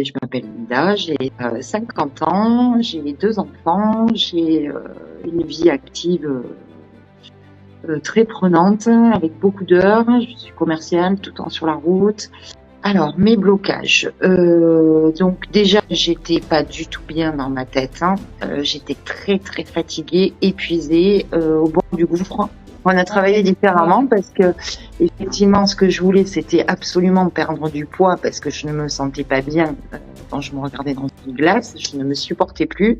Je m'appelle Linda, j'ai 50 ans, j'ai 2 enfants, j'ai une vie active très prenante, avec beaucoup d'heures. Je suis commerciale, tout le temps sur la route. Alors, mes blocages. Donc déjà, j'étais pas du tout bien dans ma tête, hein. J'étais très très fatiguée, épuisée, au bord du gouffre. On a travaillé différemment parce que effectivement, ce que je voulais, c'était absolument perdre du poids parce que je ne me sentais pas bien quand je me regardais dans une glace. Je ne me supportais plus.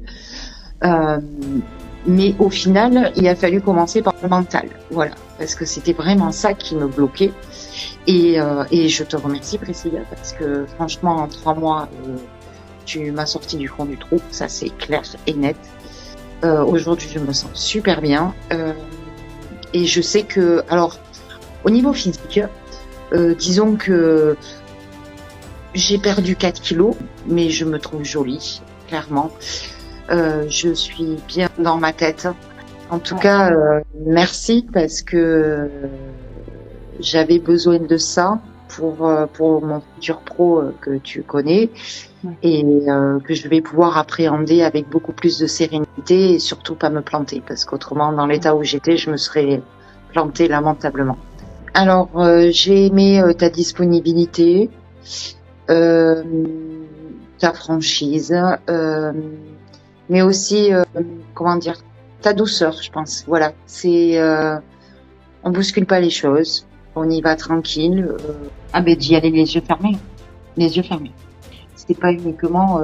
Mais au final, il a fallu commencer par le mental, voilà, parce que c'était vraiment ça qui me bloquait. Et je te remercie, Priscilla, parce que franchement, en 3 mois, tu m'as sorti du fond du trou, ça c'est clair et net. Aujourd'hui, je me sens super bien. Et je sais que, alors, au niveau physique, disons que j'ai perdu 4 kilos, mais je me trouve jolie, clairement. Je suis bien dans ma tête. En tout cas, merci parce que j'avais besoin de ça pour mon futur pro que tu connais et que je vais pouvoir appréhender avec beaucoup plus de sérénité et surtout pas me planter parce qu'autrement, dans l'état où j'étais, je me serais plantée lamentablement. Alors, j'ai aimé ta disponibilité, ta franchise, mais aussi, comment dire, ta douceur, je pense. Voilà, c'est, on bouscule pas les choses, on y va tranquille. D'y aller les yeux fermés, les yeux fermés. C'est pas uniquement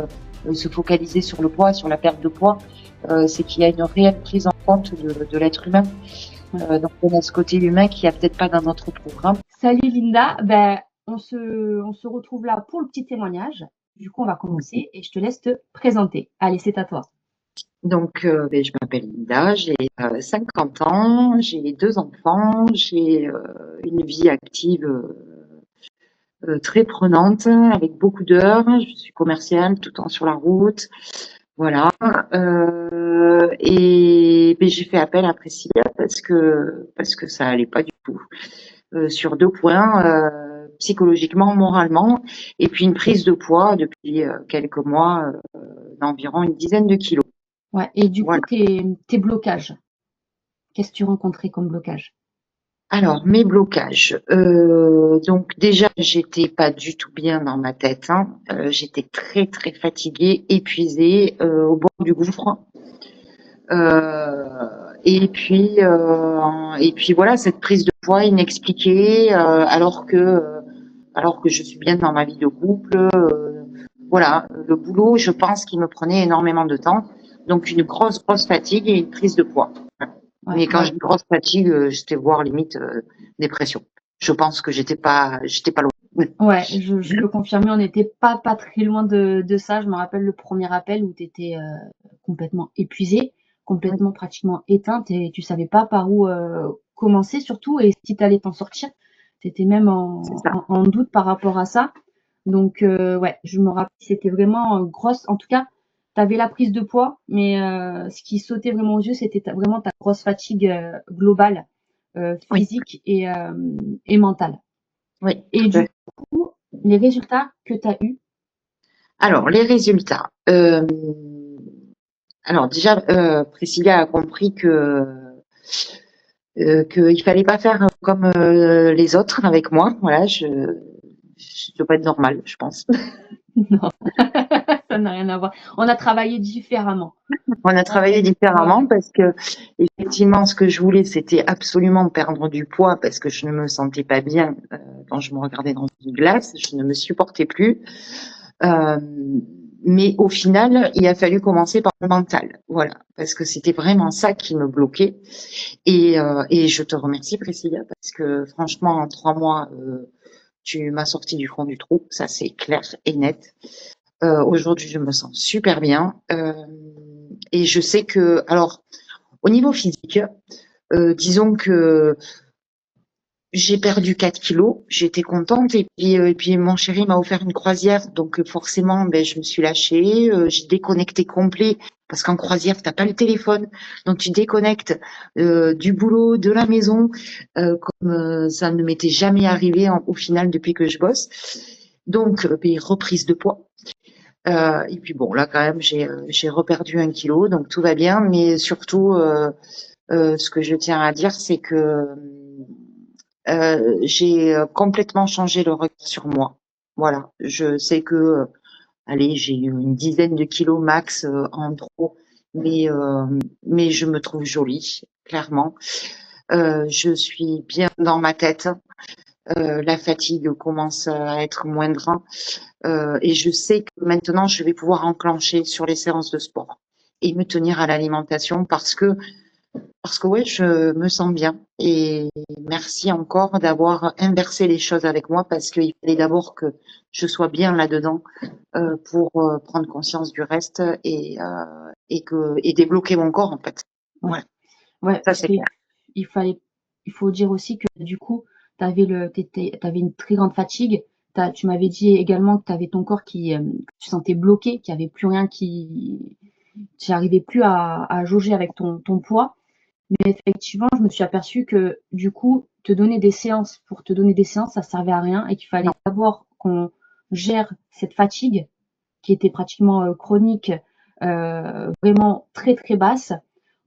se focaliser sur le poids, sur la perte de poids, c'est qu'il y a une réelle prise en compte de l'être humain. Donc on a ce côté humain qui a peut-être pas dans notre programme. Salut Linda, on se retrouve là pour le petit témoignage. Du coup, on va commencer et je te laisse te présenter. Allez, c'est à toi. Donc, je m'appelle Linda, j'ai 50 ans, j'ai 2 enfants, j'ai une vie active très prenante, avec beaucoup d'heures. Je suis commerciale, tout le temps sur la route. Voilà. Et j'ai fait appel à Priscilla parce que ça allait pas du tout. Sur 2 points, psychologiquement, moralement, et puis une prise de poids depuis quelques mois, d'environ une dizaine de kilos. Ouais, et du Voilà. coup, tes blocages, qu'est-ce que tu rencontrais comme blocage? Alors, mes blocages. Donc déjà, j'étais pas du tout bien dans ma tête, hein. J'étais très très fatiguée, épuisée, au bord du gouffre. Et puis voilà, cette prise de poids inexpliquée, alors que je suis bien dans ma vie de couple. Voilà, le boulot, je pense qu'il me prenait énormément de temps. Donc une grosse fatigue et une prise de poids. Ouais, Mais quand je dis grosse fatigue, j'étais voire limite dépression. Je pense que j'étais pas loin. ouais, je peux confirmer, on n'était pas très loin de ça. Je me rappelle le premier appel où tu étais complètement épuisée, complètement pratiquement éteinte et tu savais pas par où commencer surtout et si tu allais t'en sortir. Tu étais même C'est ça. en doute par rapport à ça. Donc ouais, je me rappelle, c'était vraiment grosse. En tout cas, tu avais la prise de poids, mais ce qui sautait vraiment aux yeux, c'était vraiment ta grosse fatigue globale, Oui, physique et mentale. oui, Et tout à du fait. coup, les résultats que tu as eus, Alors, les résultats. Alors déjà, Priscilla a compris qu'il fallait pas faire comme les autres avec moi. Voilà, je dois pas être normale, je pense. non, ça n'a rien à voir. On a travaillé différemment. On a travaillé Ouais, différemment parce que effectivement, ce que je voulais, c'était absolument perdre du poids parce que je ne me sentais pas bien quand je me regardais dans une glace. Je ne me supportais plus. Euh, mais au final, il a fallu commencer par le mental, voilà, parce que c'était vraiment ça qui me bloquait. Et je te remercie, Priscilla, parce que franchement, en 3 mois, tu m'as sorti du fond du trou, ça c'est clair et net. Aujourd'hui, je me sens super bien. Et je sais que, alors, au niveau physique, disons que j'ai perdu 4 kilos, j'étais contente et puis mon chéri m'a offert une croisière, donc forcément, je me suis lâchée, j'ai déconnecté complet parce qu'en croisière, t'as pas le téléphone, donc tu déconnectes du boulot, de la maison, comme ça ne m'était jamais arrivé au final depuis que je bosse. Donc, reprise de poids. Et puis bon, là quand même, j'ai reperdu 1 kilo, donc tout va bien. Mais surtout, ce que je tiens à dire, c'est que j'ai complètement changé le regard sur moi. Voilà, je sais que, allez, j'ai eu une dizaine de kilos max en trop, mais je me trouve jolie, clairement. Je suis bien dans ma tête. La fatigue commence à être moindre. Et je sais que maintenant, je vais pouvoir enclencher sur les séances de sport et me tenir à l'alimentation parce que ouais, je me sens bien. Et merci encore d'avoir inversé les choses avec moi parce qu'il fallait d'abord que je sois bien là-dedans pour prendre conscience du reste et débloquer mon corps en fait. Ouais. Voilà, Ouais, ça parce c'est que clair. il faut dire aussi que du coup, t'avais une très grande fatigue. Tu m'avais dit également que tu avais ton corps que tu sentais bloqué, qu'il y avait plus rien tu n'arrivais plus à jauger avec ton poids. Mais effectivement, je me suis aperçue que du coup, pour te donner des séances, ça servait à rien et qu'il fallait Non, d'abord qu'on gère cette fatigue qui était pratiquement chronique, vraiment très très basse,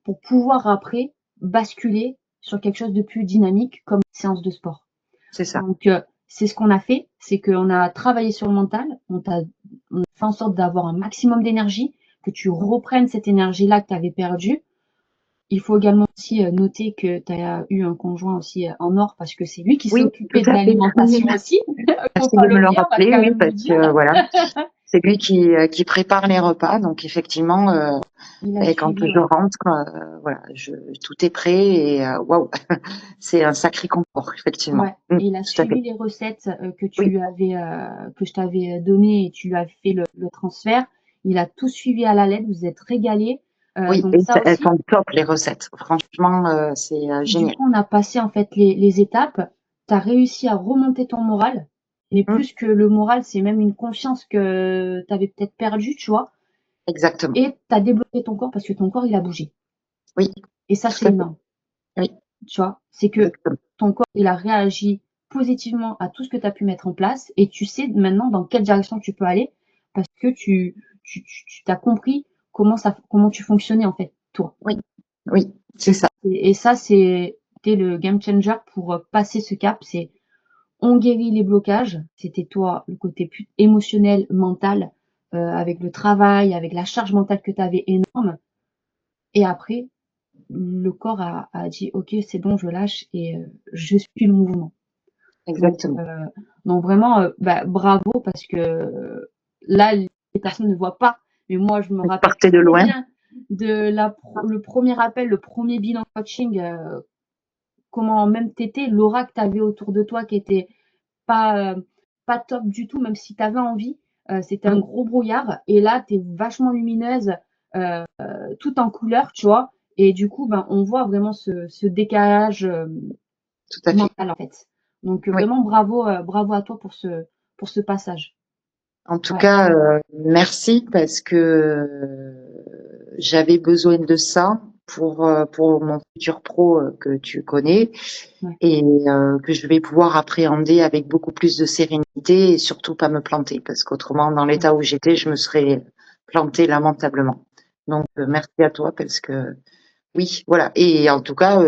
pour pouvoir après basculer sur quelque chose de plus dynamique comme une séance de sport. c'est ça. Donc c'est ce qu'on a fait, c'est qu'on a travaillé sur le mental, on a fait en sorte d'avoir un maximum d'énergie, que tu reprennes cette énergie-là que tu avais perdue. Il faut également aussi noter que tu as eu un conjoint aussi en or parce que c'est lui qui s'est Oui, tout occupé de à fait. l'alimentation aussi. Faut Merci pas de me le l'oublier, on va rappeler, quand oui, même le parce dire. que voilà, c'est lui qui prépare les repas, donc effectivement, Il a et quand suivi, je ouais. rentre, voilà, tout est prêt et waouh, c'est un sacré confort, effectivement. Ouais, et il a Tout à fait. suivi les recettes Oui, que je t'avais données et tu lui as fait le transfert. Il a tout suivi à la lettre. Vous êtes régalés. oui, Donc et ça elles aussi. sont top les recettes. Franchement, c'est Du génial. coup, on a passé en fait les étapes. Tu as réussi à remonter ton moral. Mais Mm, plus que le moral, c'est même une confiance que tu avais peut-être perdue, tu vois. exactement. Et tu as débloqué ton corps parce que ton corps, il a bougé. Oui, Et ça, tout c'est à fait. énorme. Oui, Tu vois, c'est que exactement. ton corps, il a réagi positivement à tout ce que tu as pu mettre en place et tu sais maintenant dans quelle direction tu peux aller parce que tu t'as compris comment tu fonctionnais en fait, toi. Oui, oui, c'est ça. Et ça, c'était le game changer pour passer ce cap. C'est on guérit les blocages. C'était toi le côté plus émotionnel, mental, avec le travail, avec la charge mentale que tu avais énorme. Et après, le corps a dit ok, c'est bon, je lâche et je suis le mouvement. Donc, Exactement. vraiment, bah, bravo parce que là, les personnes ne voient pas, mais moi, je me Vous rappelle partez de très loin. bien de le premier appel, le premier bilan coaching, comment même t'étais, l'aura que tu avais autour de toi qui était pas, pas top du tout, même si tu avais envie. C'était un Mm, gros brouillard et là, tu es vachement lumineuse, heu, tout en couleur, tu vois? Et du coup, ben, on voit vraiment ce décalage, tout à fait. mental, en fait. Donc, Oui. vraiment bravo à toi pour ce passage. En tout Ouais, cas, merci parce que j'avais besoin de ça pour mon futur pro que tu connais ouais. et que je vais pouvoir appréhender avec beaucoup plus de sérénité et surtout pas me planter parce qu'autrement, dans Ouais. l'état où j'étais, je me serais plantée lamentablement. Donc, merci à toi parce que oui, voilà. Et en tout cas,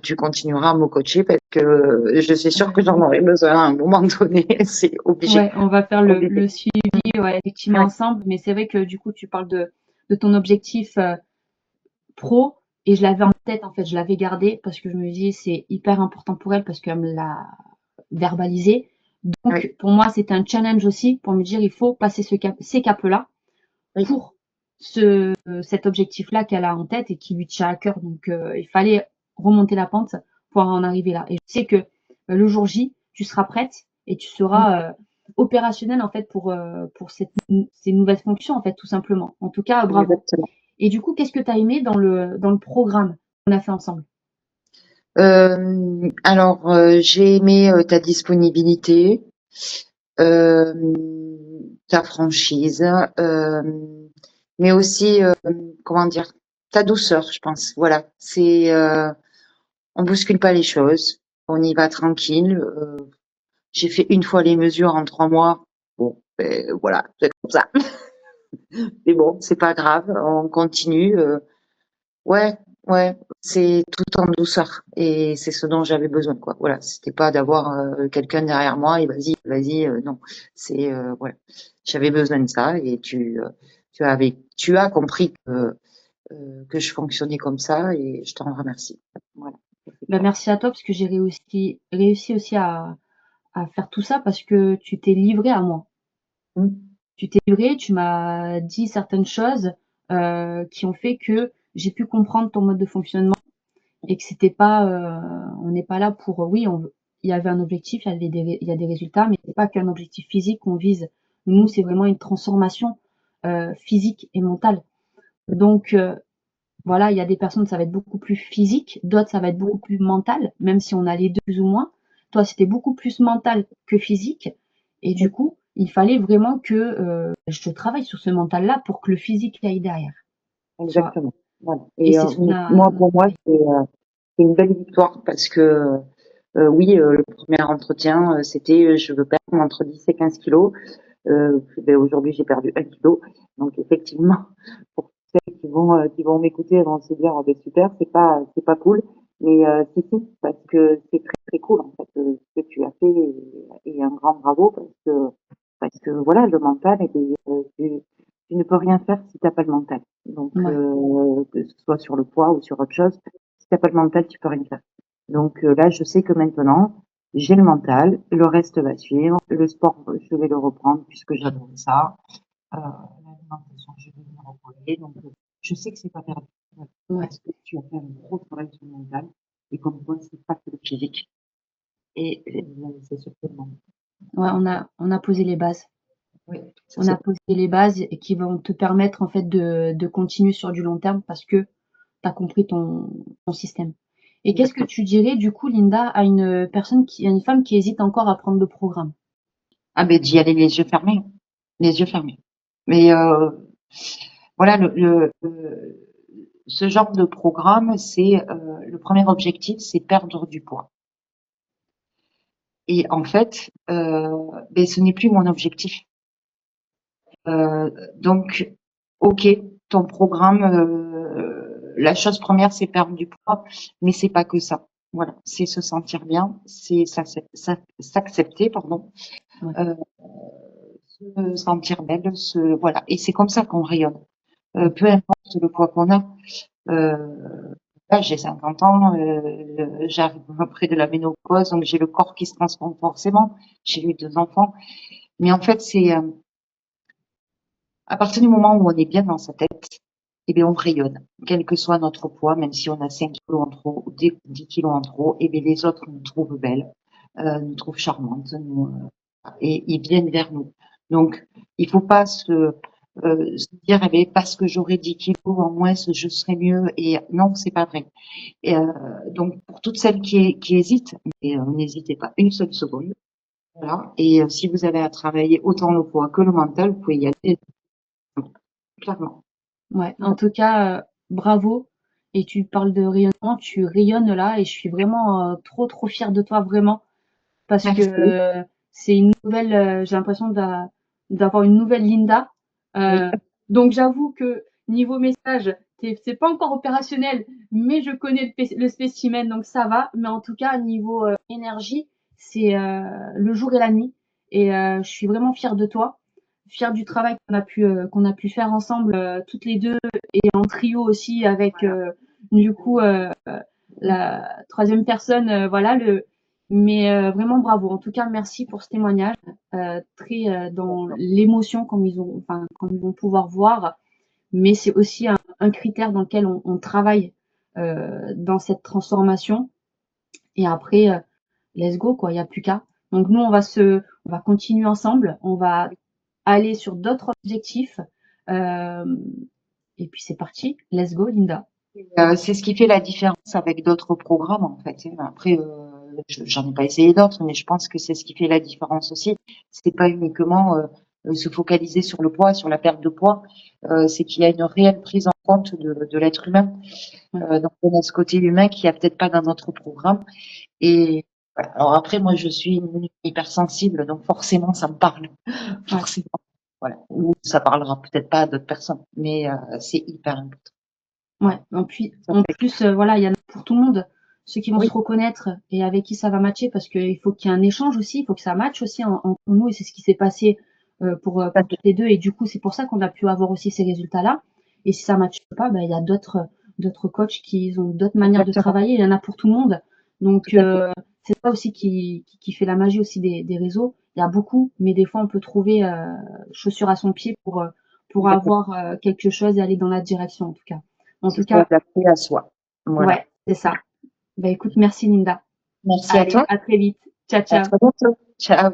tu continueras à me coacher parce que je suis sûre que j'en aurai besoin à un moment donné. C'est obligé, Ouais, on va faire obligé. le suivi, ouais, effectivement Ouais. ensemble. Mais c'est vrai que du coup, tu parles de ton objectif pro et je l'avais en tête, en fait, je l'avais gardé parce que je me dis c'est hyper important pour elle parce qu'elle me l'a verbalisé. Oui, Donc, pour moi, c'était un challenge aussi pour me dire il faut passer ces caps-là oui, pour cet objectif-là qu'elle a en tête et qui lui tient à cœur. Donc, il fallait remonter la pente pour en arriver là. Et je sais que le jour J, tu seras prête et tu mmh, seras opérationnelle en fait pour ces nouvelles fonctions en fait tout simplement. En tout cas, bravo. exactement. Et du coup, qu'est-ce que tu as aimé dans le programme qu'on a fait ensemble? Alors, j'ai aimé ta disponibilité, euh, ta franchise, mais aussi, comment dire, ta douceur, je pense. Voilà, on bouscule pas les choses, on y va tranquille. J'ai fait une fois les mesures en 3 mois. Bon, voilà, c'est comme ça. Mais bon, c'est pas grave, on continue. Ouais, ouais, c'est tout en douceur et c'est ce dont j'avais besoin, quoi. Voilà, c'était pas d'avoir quelqu'un derrière moi et vas-y, vas-y, non. C'est voilà, j'avais besoin de ça et tu as compris que je fonctionnais comme ça et je t'en remercie. Voilà. Bah, merci à toi parce que j'ai réussi aussi à faire tout ça parce que tu t'es livré à moi. Mm. Tu t'es livré, tu m'as dit certaines choses qui ont fait que j'ai pu comprendre ton mode de fonctionnement et que c'était pas, on n'est pas là pour, oui, il y avait un objectif, il y a des résultats, mais c'est pas qu'un objectif physique qu'on vise. Nous, c'est vraiment une transformation physique et mentale. Donc voilà, il y a des personnes, ça va être beaucoup plus physique, d'autres, ça va être beaucoup plus mental, même si on a les deux plus ou moins. Toi, c'était beaucoup plus mental que physique. Et du coup, il fallait vraiment que je travaille sur ce mental-là pour que le physique aille derrière. Tu vois. Exactement. Voilà. Et Et c'est ce moi, on a pour moi, travaillé. c'est une belle victoire parce que oui, le premier entretien, c'était je veux perdre entre 10 et 15 kilos. Ben, aujourd'hui, j'ai perdu 1 kilo. Donc effectivement, pour celles qui vont m'écouter, elles vont se dire ah ben super, c'est pas cool. Mais si, parce que c'est très très cool en fait ce que tu as fait et un grand bravo parce que voilà le mental tu ne peux rien faire si t'as pas le mental. Donc Ouais, que ce soit sur le poids ou sur autre chose, si t'as pas le mental, tu peux rien faire. Donc là, je sais que maintenant j'ai le mental, le reste va suivre. Le sport, je vais le reprendre puisque j'adore ça. L'alimentation, je vais me reposer. Donc, je sais que c'est pas perdu. Voilà. ouais, Parce que tu as fait un gros travail sur le mental. Et comme quoi, c'est pas que le physique. Et c'est surtout le mental. ouais, on a posé les bases. Oui, ça On a c'est posé les bases et qui vont te permettre en fait de continuer sur du long terme parce que tu as compris ton système. Et qu'est-ce que exactement. tu dirais du coup, Linda, à une femme qui hésite encore à prendre le programme? Ah, mais d'y aller les yeux fermés. Les yeux fermés. Mais voilà, ce genre de programme, c'est le premier objectif, c'est perdre du poids. Et en fait, ben, ce n'est plus mon objectif. Donc, ok, ton programme, la chose première, c'est perdre du poids, mais c'est pas que ça. Voilà, c'est se sentir bien, c'est s'accepter, pardon, Ouais, euh, se sentir belle, voilà. Et c'est comme ça qu'on rayonne. Peu importe le poids qu'on a. Là, j'ai 50 ans, j'arrive près de la ménopause, donc j'ai le corps qui se transforme forcément. J'ai eu 2 enfants, mais en fait, c'est à partir du moment où on est bien dans sa tête, eh bien, on rayonne, quel que soit notre poids, même si on a 5 kilos en trop ou 10 kilos en trop, eh bien, les autres nous trouvent belles, nous trouvent charmantes, et ils viennent vers nous. Donc, il faut pas se dire, eh bien, parce que j'aurai 10 kilos en moins, je serai mieux. Et non, c'est pas vrai. Et, donc, pour toutes celles qui hésitent, mais, n'hésitez pas une seule seconde. Voilà. Et si vous avez à travailler autant le poids que le mental, vous pouvez y aller clairement. ouais. En tout cas, bravo. Et tu parles de rayonnement, tu rayonnes là et je suis vraiment trop trop fière de toi vraiment parce que Merci. c'est une nouvelle. J'ai l'impression d'avoir une nouvelle Linda. Oui. Euh, donc j'avoue que niveau message, c'est pas encore opérationnel, mais je connais le spécimen donc ça va. Mais en tout cas niveau énergie, c'est le jour et la nuit et je suis vraiment fière de toi, fière du travail qu'on a pu faire ensemble toutes les deux et en trio aussi avec du coup la troisième personne. Voilà le mais vraiment bravo. En tout cas, merci pour ce témoignage, très dans l'émotion comme ils vont pouvoir voir. Mais c'est aussi un critère dans lequel on travaille dans cette transformation. Et après, let's go quoi. Il y a plus qu'à. Donc nous, on va continuer ensemble. On va aller sur d'autres objectifs. Euh, et puis c'est parti. Let's go, Linda. C'est ce qui fait la différence avec d'autres programmes, en fait. Après, j'en ai pas essayé d'autres, mais je pense que c'est ce qui fait la différence aussi. C'est pas uniquement se focaliser sur le poids, sur la perte de poids. C'est qu'il y a une réelle prise en compte de l'être humain. Ouais. Donc, on a ce côté humain qui a peut-être pas dans notre programme. Et Voilà. Alors après, moi, je suis une hypersensible, donc forcément, ça me parle. Ouais. Forcément. Voilà. Ou ça parlera peut-être pas à d'autres personnes, mais c'est hyper important. Ouais. Ça En fait- plus, voilà, il y en a pour tout le monde. Ceux qui vont Oui, se reconnaître et avec qui ça va matcher, parce qu'il faut qu'il y ait un échange aussi, il faut que ça matche aussi entre nous, et c'est ce qui s'est passé ça pour fait- toutes les deux. Et du coup, c'est pour ça qu'on a pu avoir aussi ces résultats-là. Et si ça matche pas, ben, il y a d'autres coachs qui ont d'autres manières de exactement. travailler. Il y en a pour tout le monde. Donc, Tout à fait. c'est ça aussi qui fait la magie aussi des réseaux. Il y a beaucoup, mais des fois, on peut trouver chaussure à son pied pour Exactement. avoir quelque chose et aller dans la direction, en tout cas. En Ce tout soit cas, adapté à soi. Voilà. ouais, c'est ça. Bah écoute, merci Linda. Merci à Allez, toi. à très vite. Ciao, À ciao. très bientôt. Ciao.